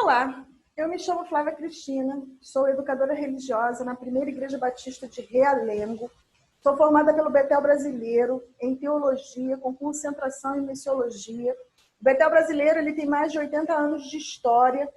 Olá, eu me chamo Flávia Cristina, sou educadora religiosa na Primeira Igreja Batista de Realengo. Sou formada pelo Betel Brasileiro em Teologia, com concentração em Missiologia. O Betel Brasileiro ele tem mais de 80 anos de história,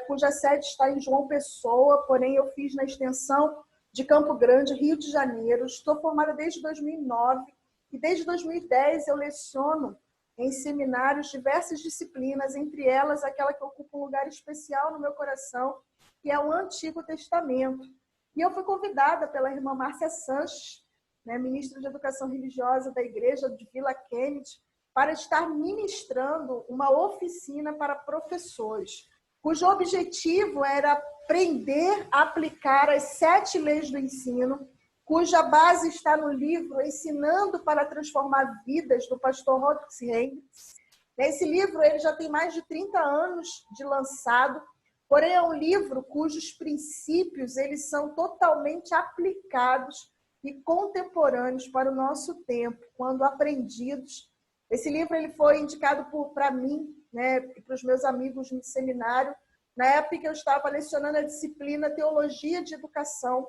cuja sede está em João Pessoa, porém eu fiz na extensão de Campo Grande, Rio de Janeiro. Estou formada desde 2009 e desde 2010 eu leciono em seminários diversas disciplinas, entre elas aquela que ocupa um lugar especial no meu coração, que é o Antigo Testamento. E eu fui convidada pela irmã Márcia Sanches, ministra de Educação Religiosa da Igreja de Vila Kennedy, para estar ministrando uma oficina para professores, cujo objetivo era aprender a aplicar as 7 leis do ensino, cuja base está no livro Ensinando para Transformar Vidas, do pastor Rodrigues Hendricks. Esse livro ele já tem mais de 30 anos de lançado, porém é um livro cujos princípios eles são totalmente aplicados e contemporâneos para o nosso tempo, quando aprendidos. Esse livro ele foi indicado para mim, e para os meus amigos no seminário, na época que eu estava lecionando a disciplina Teologia de Educação.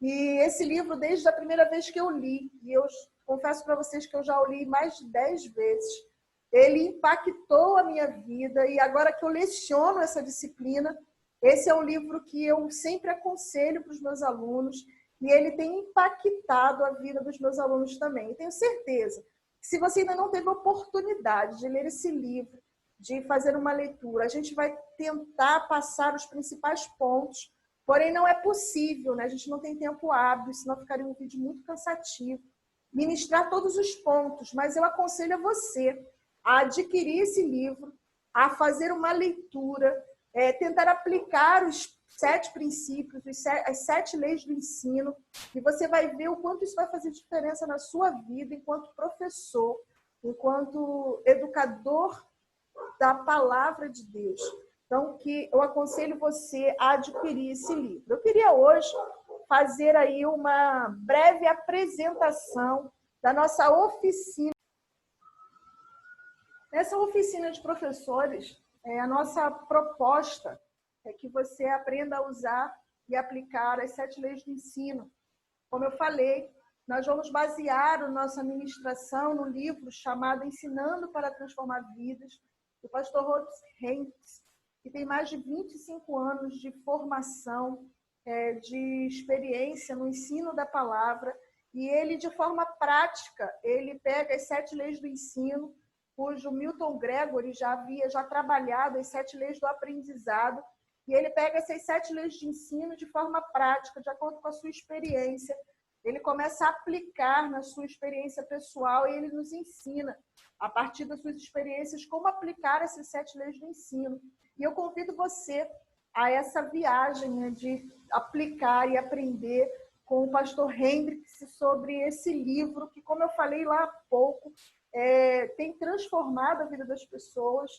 E esse livro, desde a primeira vez que eu li, e eu confesso para vocês que eu já o li mais de 10 vezes, ele impactou a minha vida, e agora que eu leciono essa disciplina, esse é um livro que eu sempre aconselho para os meus alunos, e ele tem impactado a vida dos meus alunos também. E tenho certeza que se você ainda não teve a oportunidade de ler esse livro, de fazer uma leitura, a gente vai tentar passar os principais pontos. Porém, não é possível, a gente não tem tempo hábil, senão ficaria um vídeo muito cansativo, ministrar todos os pontos, mas eu aconselho a você a adquirir esse livro, a fazer uma leitura, tentar aplicar os 7 princípios, as 7 leis do ensino, e você vai ver o quanto isso vai fazer diferença na sua vida enquanto professor, enquanto educador da palavra de Deus. Então, que eu aconselho você a adquirir esse livro. Eu queria hoje fazer aí uma breve apresentação da nossa oficina. Nessa oficina de professores, a nossa proposta é que você aprenda a usar e aplicar as 7 leis do ensino. Como eu falei, nós vamos basear a nossa ministração no livro chamado Ensinando para Transformar Vidas, do pastor Rodrigues Hendricks, que tem mais de 25 anos de formação, de experiência no ensino da palavra, e ele, de forma prática, ele pega as 7 leis do ensino, cujo Milton Gregory já havia trabalhado as 7 leis do aprendizado, e ele pega essas 7 leis de ensino de forma prática, de acordo com a sua experiência. Ele começa a aplicar na sua experiência pessoal e ele nos ensina, a partir das suas experiências, como aplicar essas 7 leis do ensino. E eu convido você a essa viagem de aplicar e aprender com o pastor Hendricks sobre esse livro que, como eu falei lá há pouco, tem transformado a vida das pessoas,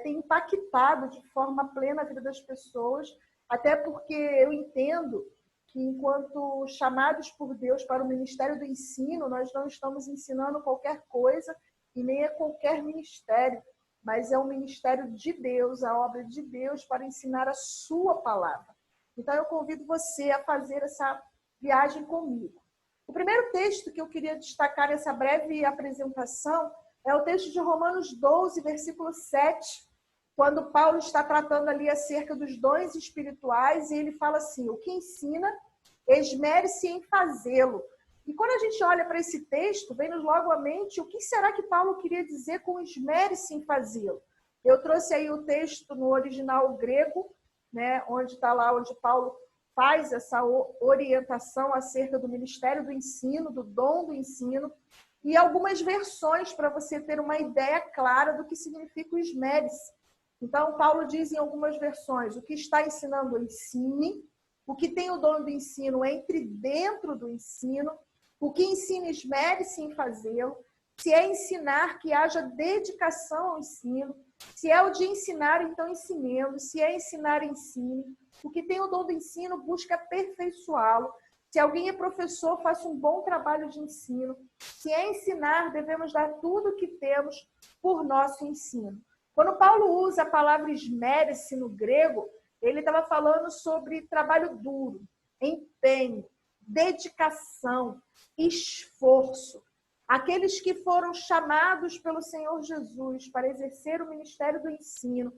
tem impactado de forma plena a vida das pessoas, até porque eu entendo que, enquanto chamados por Deus para o ministério do ensino, nós não estamos ensinando qualquer coisa e nem é qualquer ministério, mas é o ministério de Deus, a obra de Deus para ensinar a sua palavra. Então, eu convido você a fazer essa viagem comigo. O primeiro texto que eu queria destacar nessa breve apresentação é o texto de Romanos 12, versículo 7, quando Paulo está tratando ali acerca dos dons espirituais, e ele fala assim: o que ensina, esmere-se em fazê-lo. E quando a gente olha para esse texto, vem-nos logo à mente o que será que Paulo queria dizer com esmere-se em fazê-lo. Eu trouxe aí o texto no original grego, onde está lá, onde Paulo faz essa orientação acerca do ministério do ensino, do dom do ensino, e algumas versões para você ter uma ideia clara do que significa o esmere-se. Então, Paulo diz em algumas versões: o que está ensinando, ensine. O que tem o dom do ensino, entre dentro do ensino. O que ensina, esmere-se em fazê-lo. Se é ensinar, que haja dedicação ao ensino. Se é o de ensinar, então ensinemos. Se é ensinar, ensine. O que tem o dom do ensino, busca aperfeiçoá-lo. Se alguém é professor, faça um bom trabalho de ensino. Se é ensinar, devemos dar tudo o que temos por nosso ensino. Quando Paulo usa a palavra esmere-se no grego, ele estava falando sobre trabalho duro, empenho, dedicação, esforço. Aqueles que foram chamados pelo Senhor Jesus para exercer o ministério do ensino,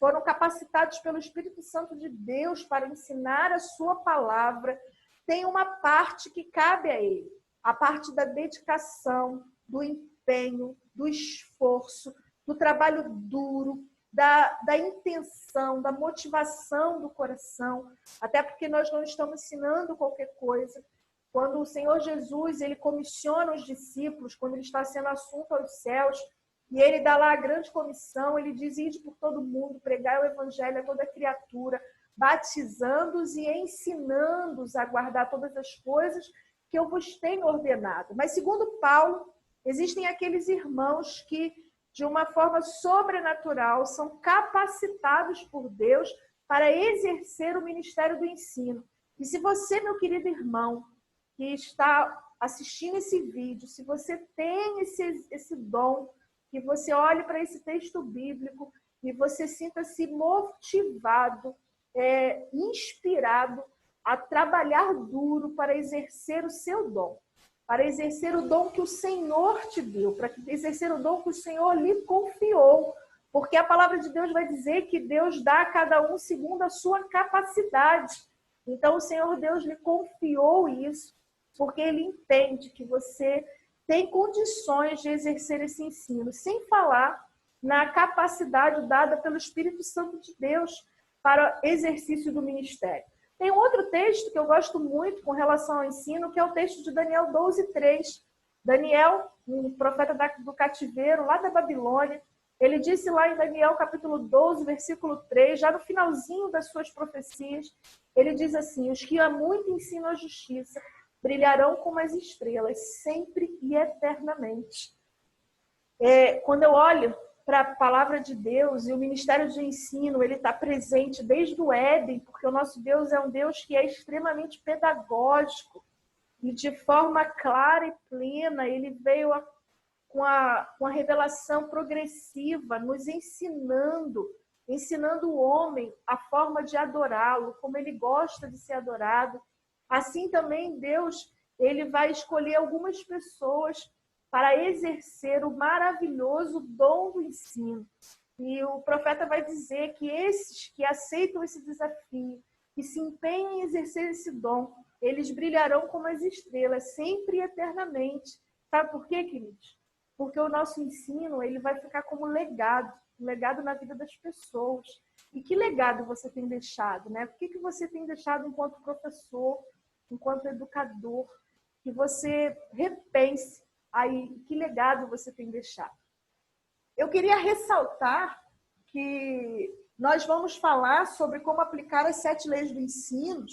foram capacitados pelo Espírito Santo de Deus para ensinar a sua palavra, tem uma parte que cabe a ele, a parte da dedicação, do empenho, do esforço, do trabalho duro, da intenção, da motivação do coração, até porque nós não estamos ensinando qualquer coisa. Quando o Senhor Jesus, ele comissiona os discípulos, quando ele está sendo assunto aos céus, e ele dá lá a grande comissão, ele diz: ide por todo mundo, pregai o evangelho a toda criatura, batizando-os e ensinando-os a guardar todas as coisas que eu vos tenho ordenado. Mas, segundo Paulo, existem aqueles irmãos que, de uma forma sobrenatural, são capacitados por Deus para exercer o ministério do ensino. E se você, meu querido irmão, que está assistindo esse vídeo, se você tem esse dom, que você olhe para esse texto bíblico e você sinta-se motivado, inspirado a trabalhar duro para exercer o seu dom, para exercer o dom que o Senhor te deu, para exercer o dom que o Senhor lhe confiou. Porque a palavra de Deus vai dizer que Deus dá a cada um segundo a sua capacidade. Então, o Senhor Deus lhe confiou isso, porque Ele entende que você tem condições de exercer esse ensino, sem falar na capacidade dada pelo Espírito Santo de Deus para o exercício do ministério. Tem um outro texto que eu gosto muito com relação ao ensino, que é o texto de Daniel 12:3. Daniel, um profeta do cativeiro, lá da Babilônia, ele disse lá em Daniel capítulo 12, versículo 3, já no finalzinho das suas profecias, ele diz assim: os que há muito ensinam a justiça brilharão como as estrelas, sempre e eternamente. Quando eu olho para a palavra de Deus e o ministério de ensino, ele está presente desde o Éden, porque o nosso Deus é um Deus que é extremamente pedagógico e de forma clara e plena, ele veio com a revelação progressiva, nos ensinando o homem a forma de adorá-lo, como ele gosta de ser adorado. Assim também Deus, ele vai escolher algumas pessoas para exercer o maravilhoso dom do ensino. E o profeta vai dizer que esses que aceitam esse desafio, que se empenham em exercer esse dom, eles brilharão como as estrelas, sempre e eternamente. Sabe por quê, queridos? Porque o nosso ensino, ele vai ficar como legado, um legado na vida das pessoas. E que legado você tem deixado, né? O que você tem deixado enquanto professor, enquanto educador? Que você repense aí que legado você tem deixado. Eu queria ressaltar que nós vamos falar sobre como aplicar as 7 leis do ensino,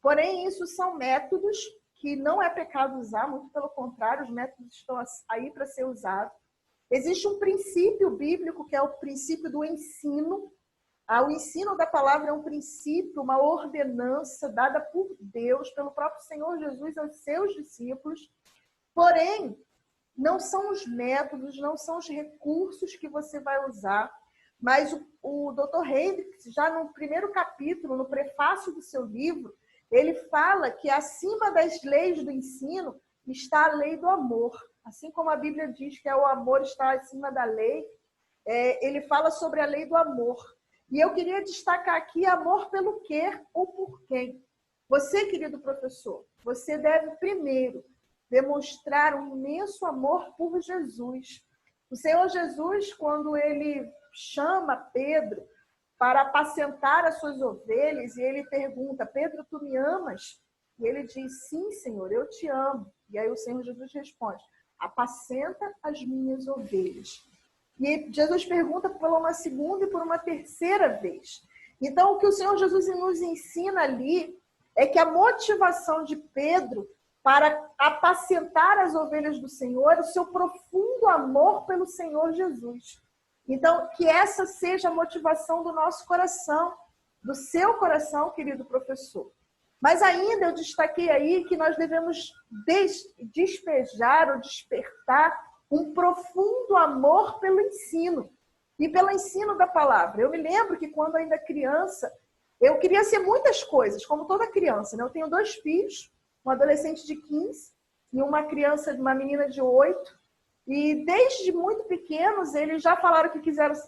porém isso são métodos que não é pecado usar, muito pelo contrário, os métodos estão aí para ser usados. Existe um princípio bíblico que é o princípio do ensino. O ensino da palavra é um princípio, uma ordenança dada por Deus, pelo próprio Senhor Jesus aos seus discípulos. Porém, não são os métodos, não são os recursos que você vai usar, mas o Dr. Hendricks, já no primeiro capítulo, no prefácio do seu livro, ele fala que acima das leis do ensino está a lei do amor. Assim como a Bíblia diz que o amor está acima da lei, ele fala sobre a lei do amor. E eu queria destacar aqui amor pelo quê ou por quem. Você, querido professor, você deve primeiro demonstrar um imenso amor por Jesus. O Senhor Jesus, quando ele chama Pedro para apacentar as suas ovelhas, e ele pergunta: Pedro, tu me amas? E ele diz: sim, Senhor, eu te amo. E aí o Senhor Jesus responde: apacenta as minhas ovelhas. E Jesus pergunta por uma segunda e por uma terceira vez. Então, o que o Senhor Jesus nos ensina ali é que a motivação de Pedro para apacentar as ovelhas do Senhor, o seu profundo amor pelo Senhor Jesus. Então, que essa seja a motivação do nosso coração, do seu coração, querido professor. Mas ainda eu destaquei aí que nós devemos despejar ou despertar um profundo amor pelo ensino. e pelo ensino da palavra. Eu me lembro que quando ainda criança, eu queria ser muitas coisas, como toda criança, né? Eu tenho 2 filhos, um adolescente de 15 e uma menina de 8. E desde muito pequenos, eles já falaram que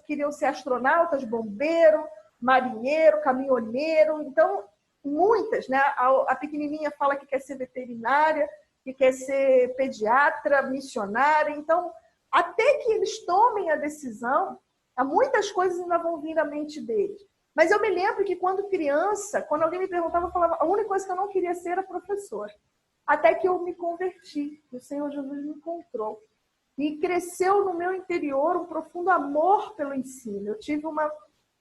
queriam ser astronautas, bombeiro, marinheiro, caminhoneiro. Então, muitas, né? A pequenininha fala que quer ser veterinária, que quer ser pediatra, missionária. Então, até que eles tomem a decisão, muitas coisas ainda vão vir à mente deles. Mas eu me lembro que quando criança, quando alguém me perguntava, eu falava, a única coisa que eu não queria ser era professora. Até que eu me converti, o Senhor Jesus me encontrou. E cresceu no meu interior um profundo amor pelo ensino. Eu tive uma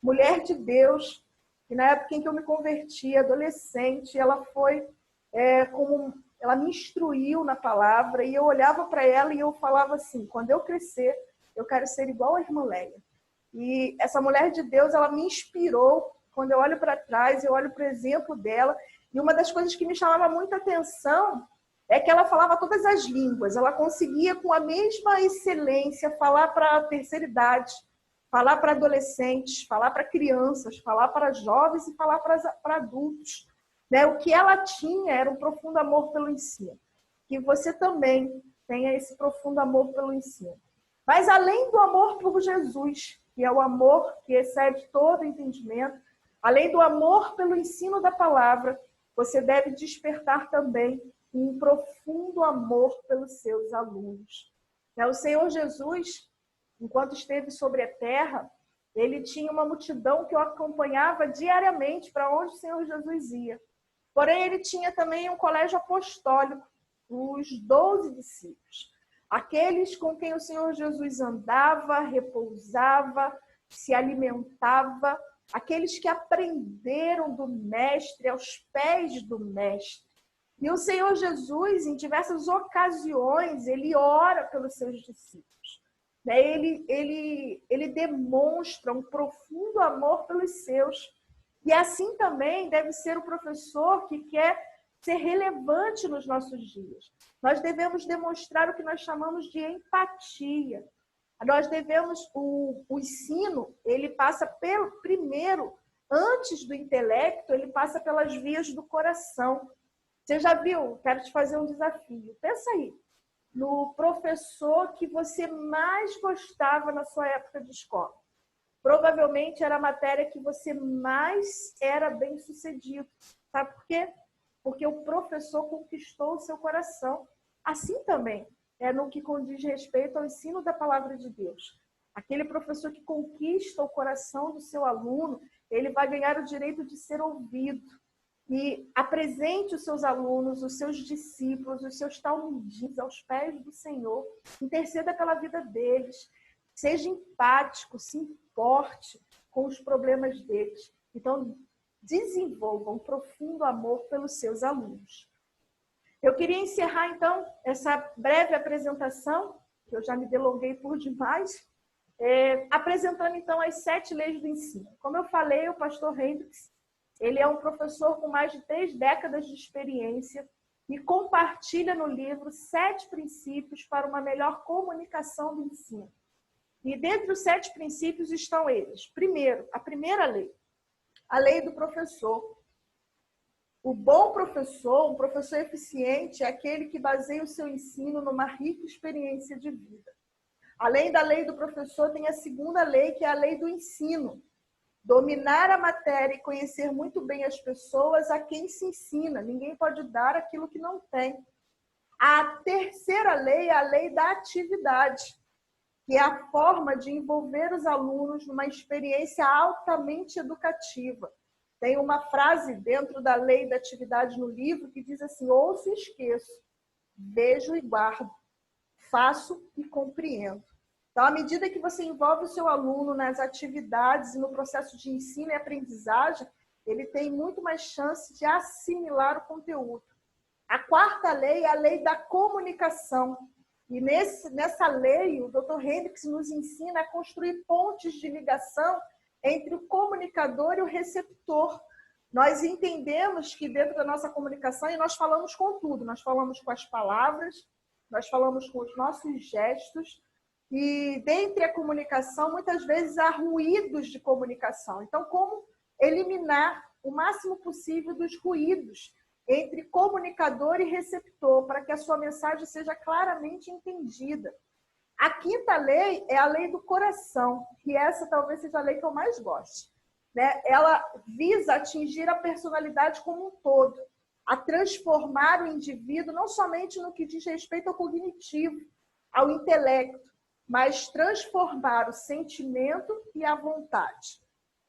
mulher de Deus, que na época em que eu me converti, adolescente, ela foi ela me instruiu na palavra, e eu olhava para ela e eu falava assim, quando eu crescer, eu quero ser igual a irmã Leia. E essa mulher de Deus, ela me inspirou. Quando eu olho para trás, eu olho para o exemplo dela. E uma das coisas que me chamava muita atenção é que ela falava todas as línguas. Ela conseguia, com a mesma excelência, falar para a terceira idade, falar para adolescentes, falar para crianças, falar para jovens e falar para adultos. Né? O que ela tinha era um profundo amor pelo ensino. Que você também tenha esse profundo amor pelo ensino. Mas além do amor por Jesus, que é o amor que excede todo entendimento, além do amor pelo ensino da palavra, você deve despertar também um profundo amor pelos seus alunos. O Senhor Jesus, enquanto esteve sobre a terra, ele tinha uma multidão que o acompanhava diariamente para onde o Senhor Jesus ia. Porém, ele tinha também um colégio apostólico, os 12 discípulos. Aqueles com quem o Senhor Jesus andava, repousava, se alimentava, aqueles que aprenderam do Mestre, aos pés do Mestre. E o Senhor Jesus, em diversas ocasiões, ele ora pelos seus discípulos. Ele demonstra um profundo amor pelos seus. E assim também deve ser o professor que quer ser relevante nos nossos dias. Nós devemos demonstrar o que nós chamamos de empatia. Nós devemos, o ensino, ele passa primeiro, antes do intelecto, ele passa pelas vias do coração. Você já viu? Quero te fazer um desafio. Pensa aí, no professor que você mais gostava na sua época de escola. Provavelmente era a matéria que você mais era bem sucedido. Sabe por quê? Porque o professor conquistou o seu coração. Assim também é no que condiz respeito ao ensino da palavra de Deus. Aquele professor que conquista o coração do seu aluno, ele vai ganhar o direito de ser ouvido. E apresente os seus alunos, os seus discípulos, os seus talmidim aos pés do Senhor. Interceda pela vida deles. Seja empático, se importe com os problemas deles. Então, desenvolva um profundo amor pelos seus alunos. Eu queria encerrar, então, essa breve apresentação, que eu já me delonguei por demais, apresentando, então, as 7 leis do ensino. Como eu falei, o pastor Hendricks, ele é um professor com mais de 3 décadas de experiência e compartilha no livro 7 princípios para uma melhor comunicação do ensino. E dentre os 7 princípios estão eles. Primeiro, a primeira lei, a lei do professor. O bom professor, um professor eficiente, é aquele que baseia o seu ensino numa rica experiência de vida. Além da lei do professor, tem a segunda lei, que é a lei do ensino. Dominar a matéria e conhecer muito bem as pessoas a quem se ensina. Ninguém pode dar aquilo que não tem. A terceira lei é a lei da atividade, que é a forma de envolver os alunos numa experiência altamente educativa. Tem uma frase dentro da lei da atividade no livro que diz assim: ouço e esqueço, vejo e guardo, faço e compreendo. Então, à medida que você envolve o seu aluno nas atividades e no processo de ensino e aprendizagem, ele tem muito mais chance de assimilar o conteúdo. A quarta lei é a lei da comunicação. E nessa lei, o Dr. Hendricks nos ensina a construir pontes de ligação entre o comunicador e o receptor. Nós entendemos que dentro da nossa comunicação, e nós falamos com tudo, nós falamos com as palavras, nós falamos com os nossos gestos, E dentre a comunicação, muitas vezes há ruídos de comunicação. Então, como eliminar o máximo possível dos ruídos entre comunicador e receptor, para que a sua mensagem seja claramente entendida. A quinta lei é a lei do coração, que essa talvez seja a lei que eu mais gosto, né? Ela visa atingir a personalidade como um todo, a transformar o indivíduo não somente no que diz respeito ao cognitivo, ao intelecto, mas transformar o sentimento e a vontade.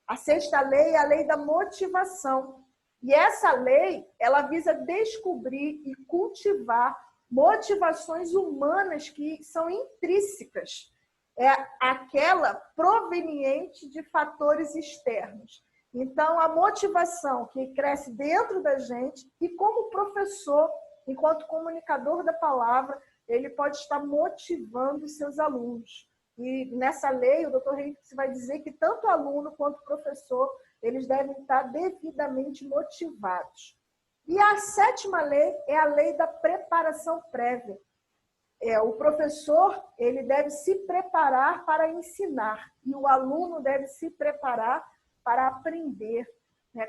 A sexta lei é a lei da motivação. E essa lei, ela visa descobrir e cultivar motivações humanas que são intrínsecas. É aquela proveniente de fatores externos. Então, a motivação que cresce dentro da gente e como professor, enquanto comunicador da palavra, ele pode estar motivando os seus alunos. E nessa lei, o Dr. Henrique vai dizer que tanto aluno quanto professor, eles devem estar devidamente motivados. E a sétima lei é a lei da preparação prévia. O professor, ele deve se preparar para ensinar e o aluno deve se preparar para aprender.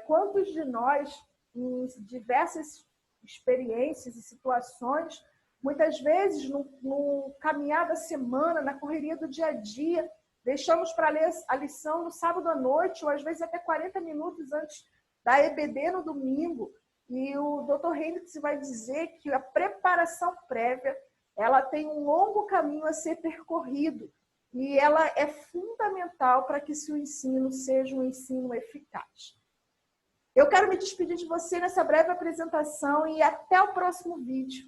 Quantos de nós, em diversas experiências e situações, muitas vezes, no caminhar da semana, na correria do dia a dia, deixamos para ler a lição no sábado à noite, ou às vezes até 40 minutos antes da EBD no domingo. E o Dr. Hendricks vai dizer que a preparação prévia, ela tem um longo caminho a ser percorrido. E ela é fundamental para que o ensino seja um ensino eficaz. Eu quero me despedir de você nessa breve apresentação e até o próximo vídeo,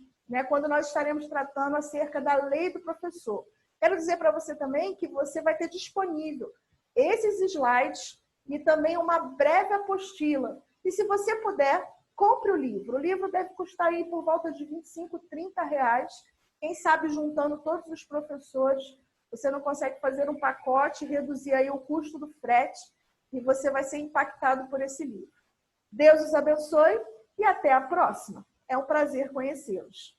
quando nós estaremos tratando acerca da lei do professor. Quero dizer para você também que você vai ter disponível esses slides e também uma breve apostila. E se você puder, compre o livro. O livro deve custar aí por volta de R$25, R$30. Quem sabe juntando todos os professores, você não consegue fazer um pacote e reduzir aí o custo do frete e você vai ser impactado por esse livro. Deus os abençoe e até a próxima. É um prazer conhecê-los.